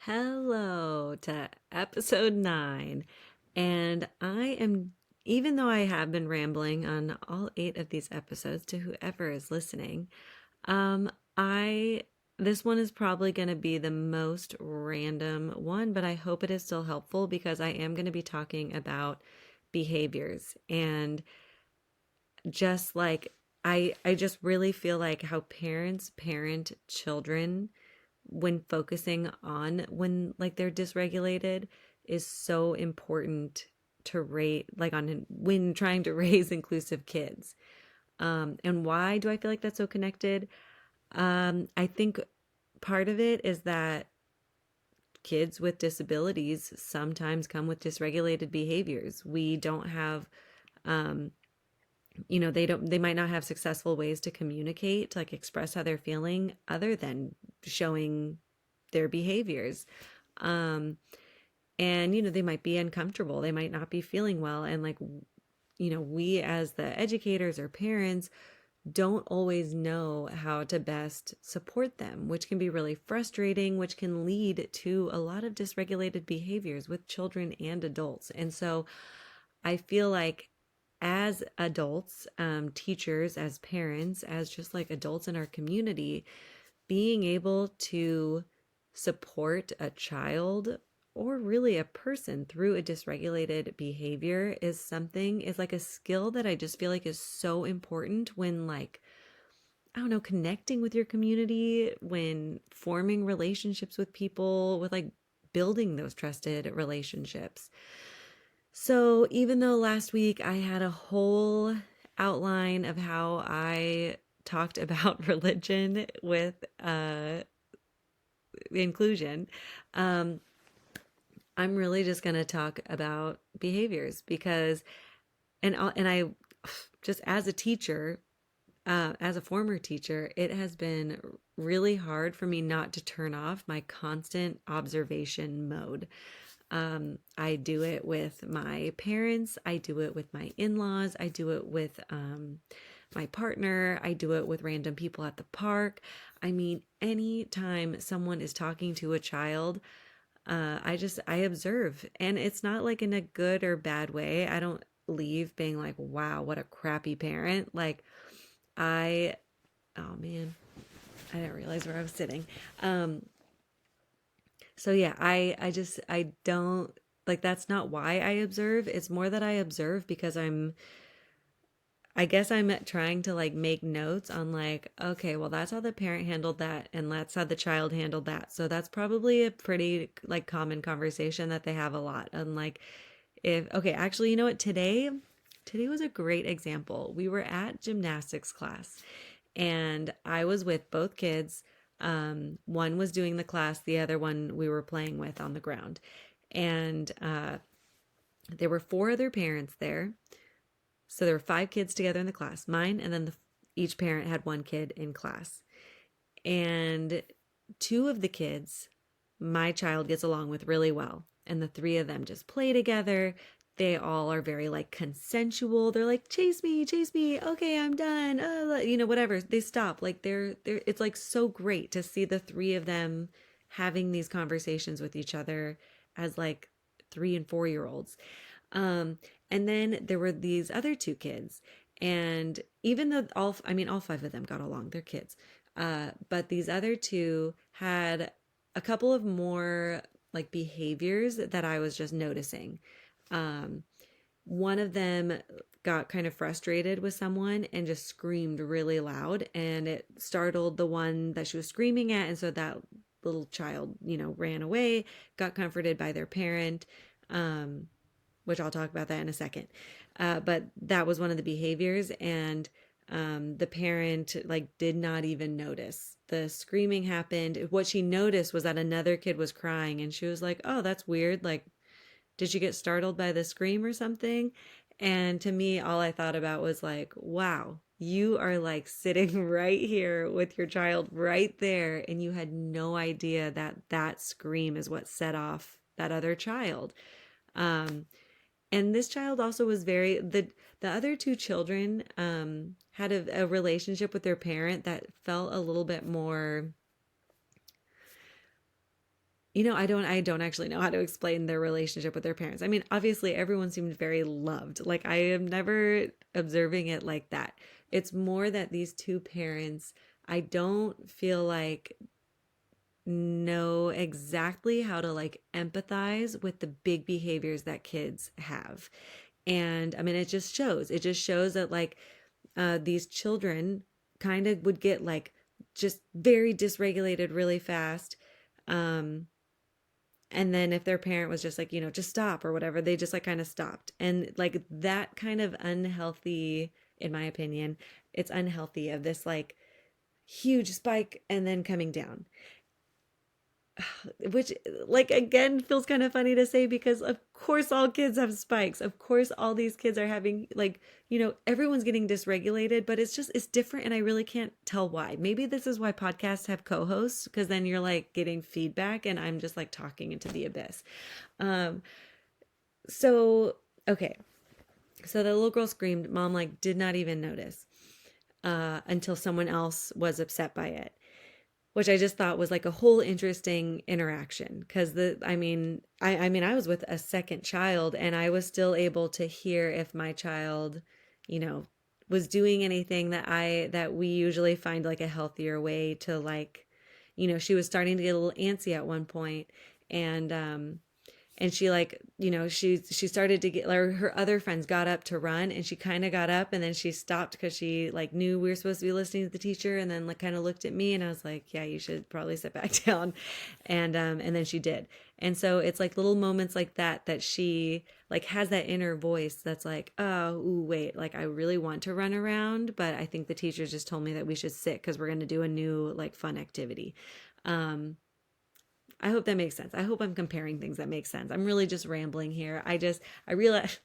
Hello to episode 9. And even though I have been rambling on all 8 of these episodes to whoever is listening, um, I, this one is probably going to be the most random one, but I hope it is still helpful because I am going to be talking about behaviors and just like, I just really feel like how parents parent children when focusing on when like they're dysregulated is so important to rate like on when trying to raise inclusive kids. And why do I feel like that's so connected? I think part of it is that kids with disabilities sometimes come with dysregulated behaviors. We don't have um, they might not have successful ways to communicate, to like express how they're feeling other than showing their behaviors. um and they might be uncomfortable, they might not be feeling well, and like we as the educators or parents don't always know how to best support them, which can be really frustrating, which can lead to a lot of dysregulated behaviors with children and adults. And so I feel like as adults, teachers, as parents, as just like adults in our community, being able to support a child or really a person through a dysregulated behavior is like a skill that I just feel like is so important when, like, I don't know, connecting with your community, when forming relationships with people, with like building those trusted relationships. So even though last week I had a whole outline of how I talked about religion with inclusion, um, I'm really just going to talk about behaviors because, and I just as a teacher, as a former teacher, it has been really hard for me not to turn off my constant observation mode. I do it with my parents. I do it with my in-laws. I do it with my partner. I do it with random people at the park. I mean, anytime someone is talking to a child, I observe, and it's not like in a good or bad way. I don't leave being like, wow, what a crappy parent. Like, I, oh man, I didn't realize where I was sitting. Um, So yeah, I don't like, that's not why I observe. It's more that I observe because I guess I'm trying to like make notes on like, okay, well that's how the parent handled that and that's how the child handled that. So that's probably a pretty like common conversation that they have a lot. And like, if okay, actually, you know what? Today was a great example. We were at gymnastics class and I was with both kids. One was doing the class, the other one we were playing with on the ground. And there were 4 other parents there. So there were 5 kids together in the class, mine, and then each parent had one kid in class. And 2 of the kids, my child gets along with really well. And the 3 of them just play together. They all are very like consensual. They're like, chase me, chase me. Okay, I'm done. Whatever. They stop. Like it's like so great to see the 3 of them having these conversations with each other as like 3 and 4 year olds. Um, and then there were these other 2 kids. And even though all 5 of them got along, they're kids. But these other 2 had a couple of more like behaviors that I was just noticing. Um, One of them got kind of frustrated with someone and just screamed really loud, and it startled the one that she was screaming at. And so that little child, ran away, got comforted by their parent, um, which I'll talk about that in a second. But that was one of the behaviors. And the parent like did not even notice the screaming happened. What she noticed was that another kid was crying, and she was like, oh, that's weird. Like, did you get startled by the scream or something? And to me, all I thought about was like, wow, you are like sitting right here with your child right there, and you had no idea that that scream is what set off that other child. Um, and this child also was the other 2 children had a relationship with their parent that felt a little bit more, I don't actually know how to explain their relationship with their parents. I mean, obviously everyone seemed very loved. Like I am never observing it like that. It's more that these two parents, I don't feel like know exactly how to like empathize with the big behaviors that kids have. And I mean, it just shows that like these children kind of would get like just very dysregulated really fast. Um, and then if their parent was just like, just stop or whatever, they just like kind of stopped. And like that kind of unhealthy, in my opinion, it's unhealthy of this like huge spike and then coming down, which like again feels kind of funny to say because of course all kids have spikes, of course all these kids are having like, everyone's getting dysregulated, but it's different, and I really can't tell why. Maybe this is why podcasts have co-hosts, because then you're like getting feedback and I'm just like talking into the abyss. um so okay, so the little girl screamed, mom like did not even notice until someone else was upset by it, which I just thought was like a whole interesting interaction. Because I mean I was with a second child and I was still able to hear if my child, you know, was doing anything that we usually find like a healthier way to like, she was starting to get a little antsy at one point, and she like, she started to get, or her other friends got up to run, and she kind of got up and then she stopped because she like knew we were supposed to be listening to the teacher, and then like kind of looked at me and I was like, yeah, you should probably sit back down. And then she did. And so it's like little moments like that she like has that inner voice that's like, oh ooh, wait, like I really want to run around, but I think the teacher just told me that we should sit because we're going to do a new like fun activity. um I hope that makes sense. I hope I'm comparing things that make sense. I'm really just rambling here. I realize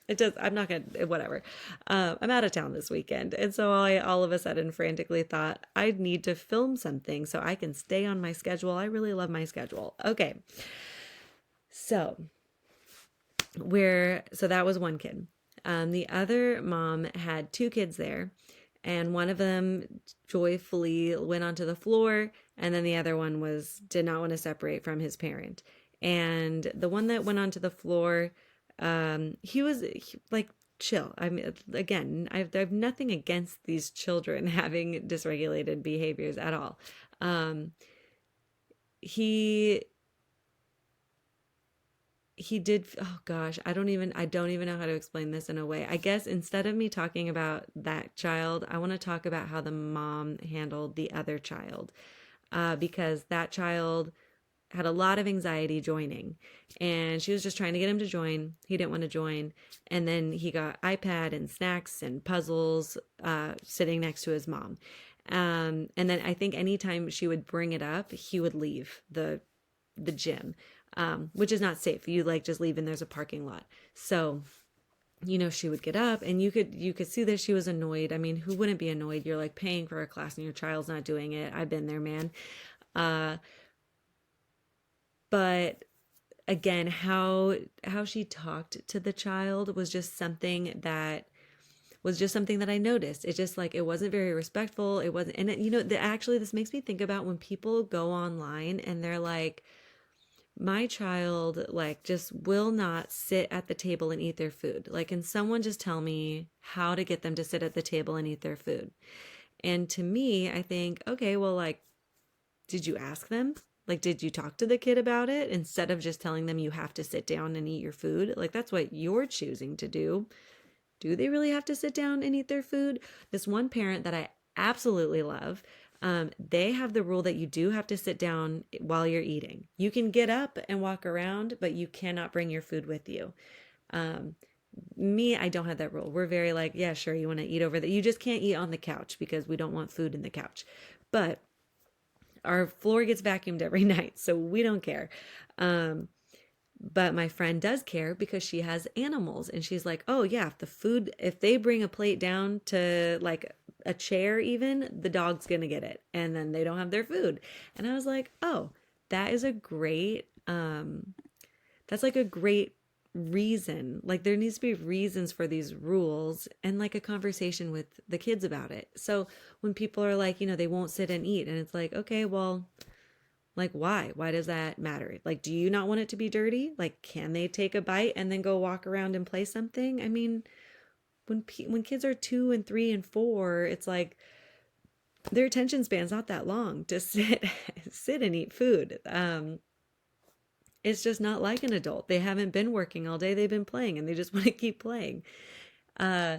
it does. I'm not going to, whatever. I'm out of town this weekend. And so I all of a sudden frantically thought I need to film something so I can stay on my schedule. I really love my schedule. Okay. So so that was one kid. The other mom had two kids there, and one of them joyfully went onto the floor, and then the other one did not want to separate from his parent. And the one that went onto the floor, like chill. I mean, again, I have nothing against these children having dysregulated behaviors at all. Um, he he did, oh gosh, I don't even know how to explain this in a way. I guess instead of me talking about that child, I want to talk about how the mom handled the other child, because that child had a lot of anxiety joining, and she was just trying to get him to join. He didn't want to join, and then he got iPad and snacks and puzzles, sitting next to his mom. And then I think anytime she would bring it up, he would leave the gym, which is not safe. You like just leave and there's a parking lot. So, she would get up, and you could see that she was annoyed. I mean, who wouldn't be annoyed? You're like paying for a class and your child's not doing it. I've been there, man. Uh, but again, how she talked to the child was just something that I noticed. It just like, it wasn't very respectful. It wasn't, and actually this makes me think about when people go online and they're like, my child like just will not sit at the table and eat their food. Like, can someone just tell me how to get them to sit at the table and eat their food? And to me, I think, okay, well, like, did you ask them? Like, did you talk to the kid about it instead of just telling them you have to sit down and eat your food? Like, that's what you're choosing to do. Do they really have to sit down and eat their food? This one parent that I absolutely love, they have the rule that you do have to sit down while you're eating. You can get up and walk around, but you cannot bring your food with you. Um, Me, I don't have that rule. We're very like, yeah, sure, you want to eat over there. You just can't eat on the couch because we don't want food in the couch. But our floor gets vacuumed every night, so we don't care. Um, but my friend does care because she has animals, and she's like, oh yeah, if they bring a plate down to like a chair, even the dog's gonna get it, and then they don't have their food. And I was like, oh, that is a great, that's like a great reason. Like, there needs to be reasons for these rules, and like a conversation with the kids about it. So when people are like, they won't sit and eat, and it's like, okay, well, Like, why? Why does that matter? Like, do you not want it to be dirty? Like, can they take a bite and then go walk around and play something? I mean, when kids are 2 and 3 and 4, it's like their attention span's not that long to sit and eat food. It's just not like an adult. They haven't been working all day. They've been playing and they just want to keep playing. Uh,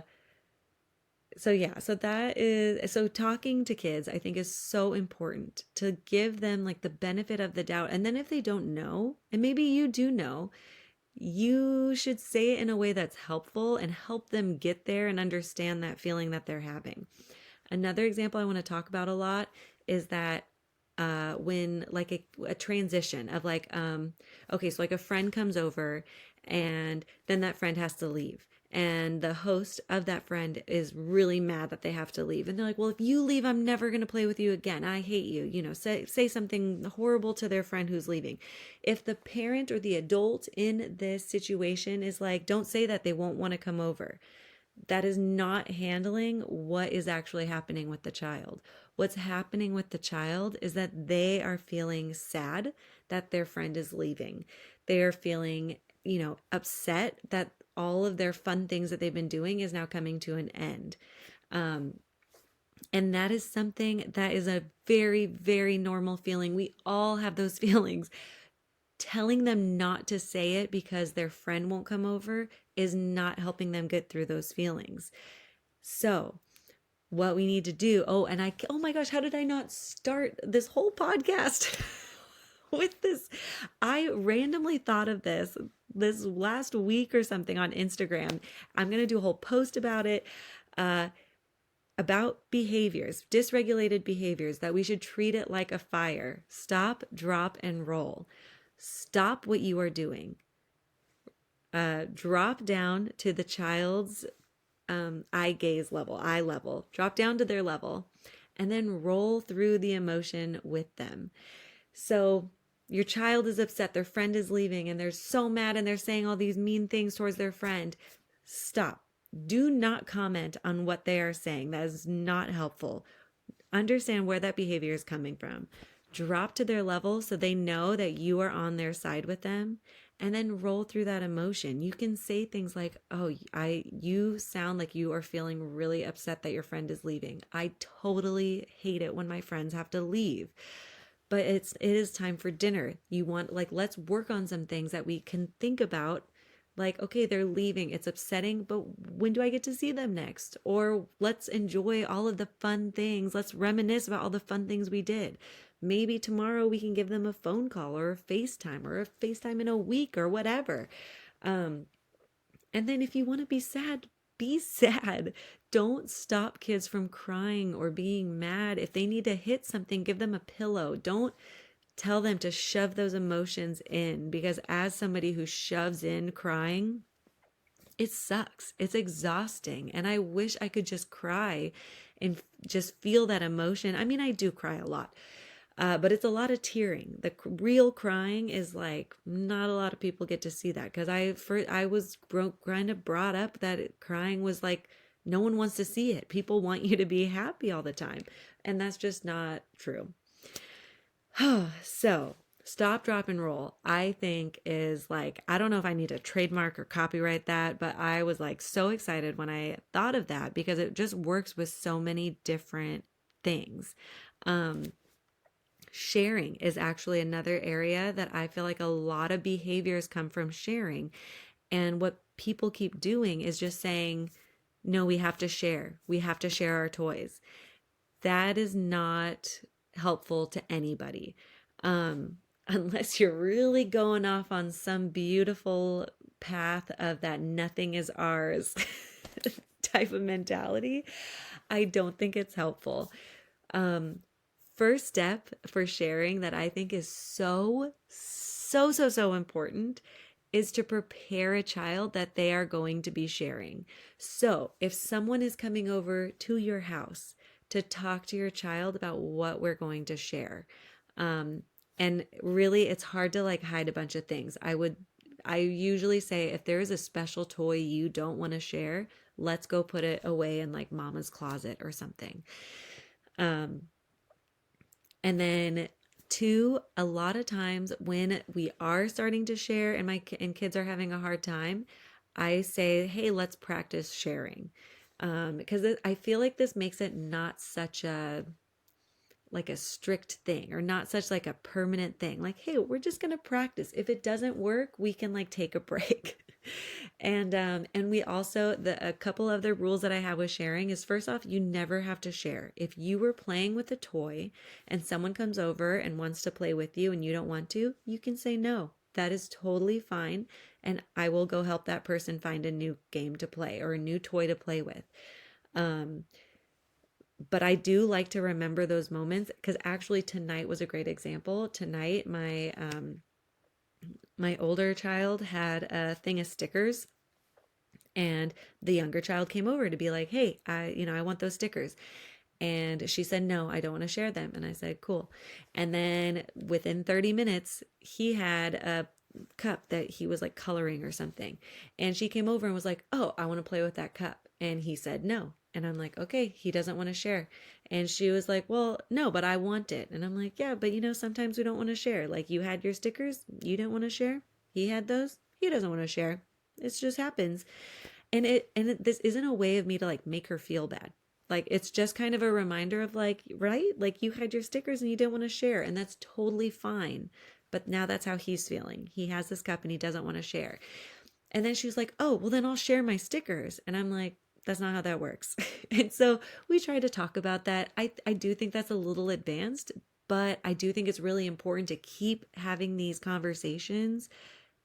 so yeah, so talking to kids, I think is so important to give them like the benefit of the doubt. And then if they don't know, and maybe you do know, you should say it in a way that's helpful and help them get there and understand that feeling that they're having. Another example I want to talk about a lot is that when like a transition of like okay, so like a friend comes over and then that friend has to leave, and the host of that friend is really mad that they have to leave, and they're like, well, if you leave, I'm never going to play with you again, I hate you, say something horrible to their friend who's leaving. If the parent or the adult in this situation is like, don't say that, they won't want to come over, that is not handling what is actually happening with the child. What's happening with the child is that they are feeling sad that their friend is leaving. They are feeling, upset that all of their fun things that they've been doing is now coming to an end. Um, and that is something that is a very, very normal feeling. We all have those feelings. Telling them not to say it because their friend won't come over is not helping them get through those feelings. So, what we need to do, oh my gosh, how did I not start this whole podcast with this? I randomly thought of this last week or something on Instagram. I'm going to do a whole post about it. About behaviors, dysregulated behaviors, that we should treat it like a fire. Stop, drop, and roll. Stop what you are doing. Drop down to the child's eye level. Drop down to their level, and then roll through the emotion with them. So your child is upset, their friend is leaving, and they're so mad and they're saying all these mean things towards their friend. Stop. Do not comment on what they are saying. That is not helpful. Understand where that behavior is coming from. Drop to their level so they know that you are on their side with them, and then roll through that emotion. You can say things like, "Oh, you sound like you are feeling really upset that your friend is leaving. I totally hate it when my friends have to leave. But it is time for dinner. Let's work on some things that we can think about. Like, okay, they're leaving. It's upsetting, but when do I get to see them next? Or let's enjoy all of the fun things. Let's reminisce about all the fun things we did. Maybe tomorrow we can give them a phone call or a FaceTime in a week or whatever. And then if you want to be sad, be sad. Don't stop kids from crying or being mad. If they need to hit something, give them a pillow. Don't tell them to shove those emotions in, because as somebody who shoves in crying, it sucks. It's exhausting. And I wish I could just cry and just feel that emotion. I mean, I do cry a lot, but it's a lot of tearing. The real crying is like, not a lot of people get to see that, because I was kind of brought up that crying was like, no one wants to see it. People want you to be happy all the time. And that's just not true. So, stop, drop, and roll, I think is like, I don't know if I need to trademark or copyright that, but I was like so excited when I thought of that, because it just works with so many different things. Sharing is actually another area that I feel like a lot of behaviors come from sharing. And what people keep doing is just saying, no, we have to share. We have to share our toys. That is not helpful to anybody. Unless you're really going off on some beautiful path of that nothing is ours type of mentality, I don't think it's helpful. First step for sharing that I think is so, so, so, so important is to prepare a child that they are going to be sharing. So if someone is coming over to your house to talk to your child about what we're going to share, and really it's hard to like hide a bunch of things. I usually say, if there is a special toy you don't want to share, let's go put it away in like mama's closet or something. And then Two, a lot of times when we are starting to share and and kids are having a hard time, I say, "Hey, let's practice sharing." Because I feel like this makes it not such a like a strict thing or not such like a permanent thing. Like, hey, we're just going to practice. If it doesn't work, we can like take a break. And we also the a couple of the rules that I have with sharing is first off, you never have to share. If you were playing with a toy and someone comes over and wants to play with you and you don't want to, you can say no. That is totally fine. And I will go help that person find a new game to play or a new toy to play with. Um, but I do like to remember those moments because actually tonight was a great example. Tonight, my older child had a thing of stickers, and the younger child came over to be like, "Hey, I want those stickers." And she said, "No, I don't want to share them." And I said, "Cool." And then within 30 minutes, he had a cup that he was like coloring or something. And she came over and was like, "Oh, I want to play with that cup." And he said, "No." And I'm like, "Okay, he doesn't want to share." And she was like, "Well, no, but I want it." And I'm like, "Yeah, but sometimes we don't want to share. Like you had your stickers, you didn't want to share. He had those, he doesn't want to share. It just happens." This isn't a way of me to like make her feel bad. Like it's just kind of a reminder of like, right? Like you had your stickers and you didn't want to share, and that's totally fine. But now that's how he's feeling. He has this cup and he doesn't want to share. And then she was like, "Oh, well then I'll share my stickers." And I'm like, "That's not how that works." And so we try to talk about that. I do think that's a little advanced, but I do think it's really important to keep having these conversations,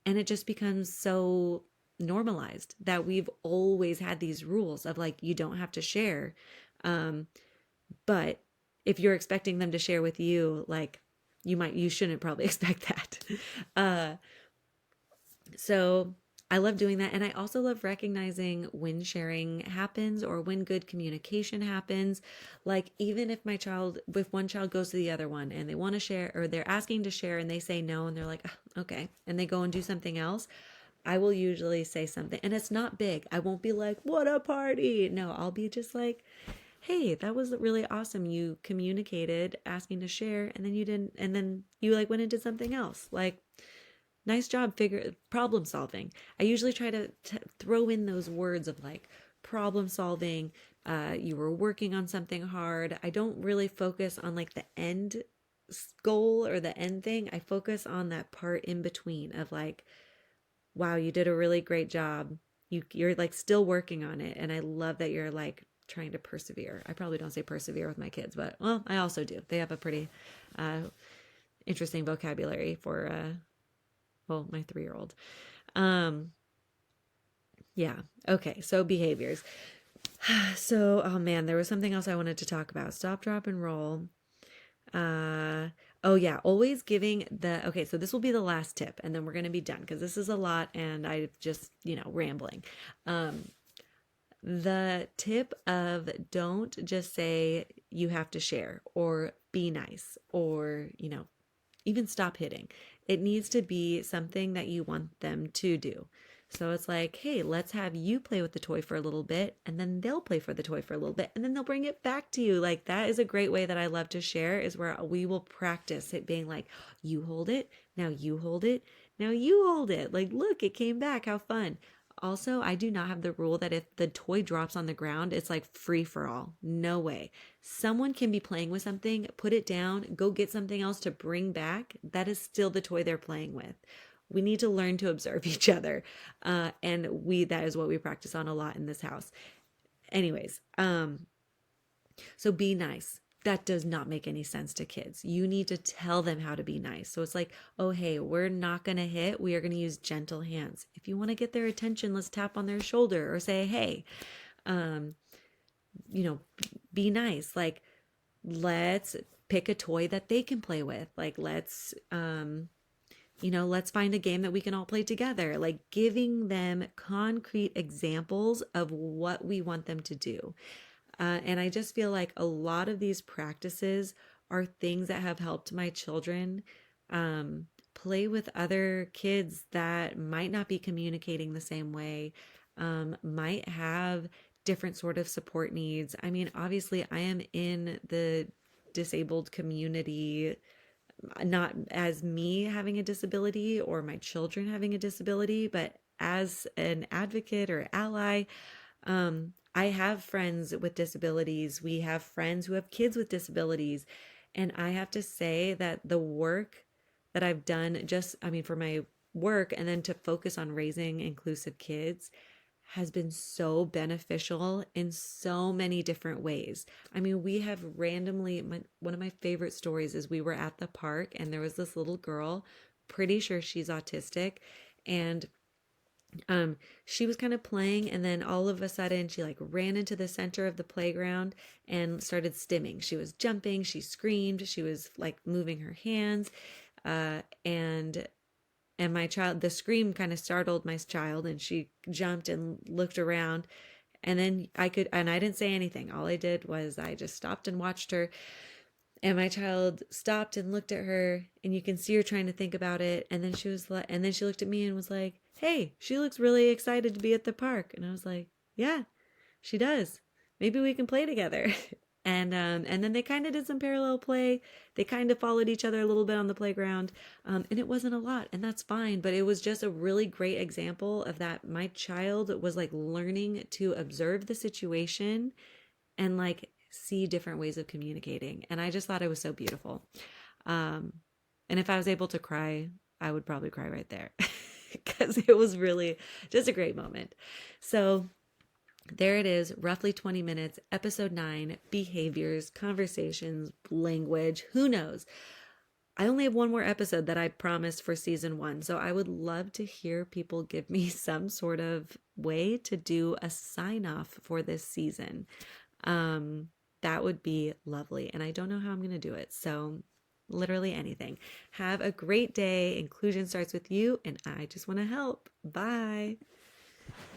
and it just becomes so normalized that we've always had these rules of like you don't have to share. Um, but if you're expecting them to share with you, like you shouldn't probably expect that. Uh, so I love doing that. And I also love recognizing when sharing happens or when good communication happens. Like, even if one child goes to the other one and they want to share or they're asking to share and they say no and they're like, "Ah, okay," and they go and do something else, I will usually say something. And it's not big. I won't be like, "What a party." No, I'll be just like, "Hey, that was really awesome. You communicated asking to share and then you didn't, and then you like went and did something else. Like, nice job figure problem solving." I usually try to throw in those words of like problem solving. You were working on something hard. I don't really focus on like the end goal or the end thing. I focus on that part in between of like, wow, you did a really great job. You're like still working on it. And I love that you're like trying to persevere. I probably don't say persevere with my kids, but well, I also do. They have a pretty uh, interesting vocabulary for well, my 3-year old. Um, yeah. Okay. So behaviors. So, oh man, there was something else I wanted to talk about. Stop, drop, and roll. Uh, oh yeah, always giving okay, so this will be the last tip and then we're going to be done because this is a lot and I just, rambling. Um, the tip of don't just say you have to share or be nice or, even stop hitting. It needs to be something that you want them to do. So it's like, "Hey, let's have you play with the toy for a little bit, and then they'll play for the toy for a little bit, and then they'll bring it back to you." Like that is a great way that I love to share is where we will practice it being like, "You hold it, now you hold it, now you hold it." Like, "Look, it came back. How fun." Also, I do not have the rule that if the toy drops on the ground, it's like free for all. No way. Someone can be playing with something, put it down, go get something else to bring back. That is still the toy they're playing with. We need to learn to observe each other. And that is what we practice on a lot in this house. Anyways, so be nice. That does not make any sense to kids. You need to tell them how to be nice. So it's like, "Oh, hey, we're not going to hit. We are going to use gentle hands. If you want to get their attention, let's tap on their shoulder or say, hey." Um, you know, be nice. Like, let's pick a toy that they can play with. Like, let's find a game that we can all play together. Like, giving them concrete examples of what we want them to do. And I just feel like a lot of these practices are things that have helped my children play with other kids that might not be communicating the same way, might have different sort of support needs. I mean, obviously, I am in the disabled community not as me having a disability or my children having a disability, but as an advocate or ally. I have friends with disabilities. We have friends who have kids with disabilities. And I have to say that the work that I've done, just, I mean, for my work and then to focus on raising inclusive kids, has been so beneficial in so many different ways. I mean, we have randomly, one of my favorite stories is we were at the park and there was this little girl, pretty sure she's autistic, and she was kind of playing, and then all of a sudden she like ran into the center of the playground and started stimming. She was jumping, she screamed, she was like moving her hands, uh, and my child, the scream kind of startled my child, and she jumped and looked around. And then I didn't say anything. All I did was I just stopped and watched her. And my child stopped and looked at her, and you can see her trying to think about it. And then she was like, and then she looked at me and was like, "Hey, she looks really excited to be at the park." And I was like, "Yeah, she does. Maybe we can play together." And then they kind of did some parallel play. They kind of followed each other a little bit on the playground, and it wasn't a lot, and that's fine. But it was just a really great example of that. My child was like learning to observe the situation and like see different ways of communicating, and I just thought it was so beautiful. Um, and if I was able to cry, I would probably cry right there because it was really just a great moment. So there it is, roughly 20 minutes, episode 9, behaviors, conversations, language, who knows? I only have one more episode that I promised for season 1. So I would love to hear people give me some sort of way to do a sign off for this season. That would be lovely. And I don't know how I'm going to do it. So literally anything. Have a great day. Inclusion starts with you, and I just want to help. Bye.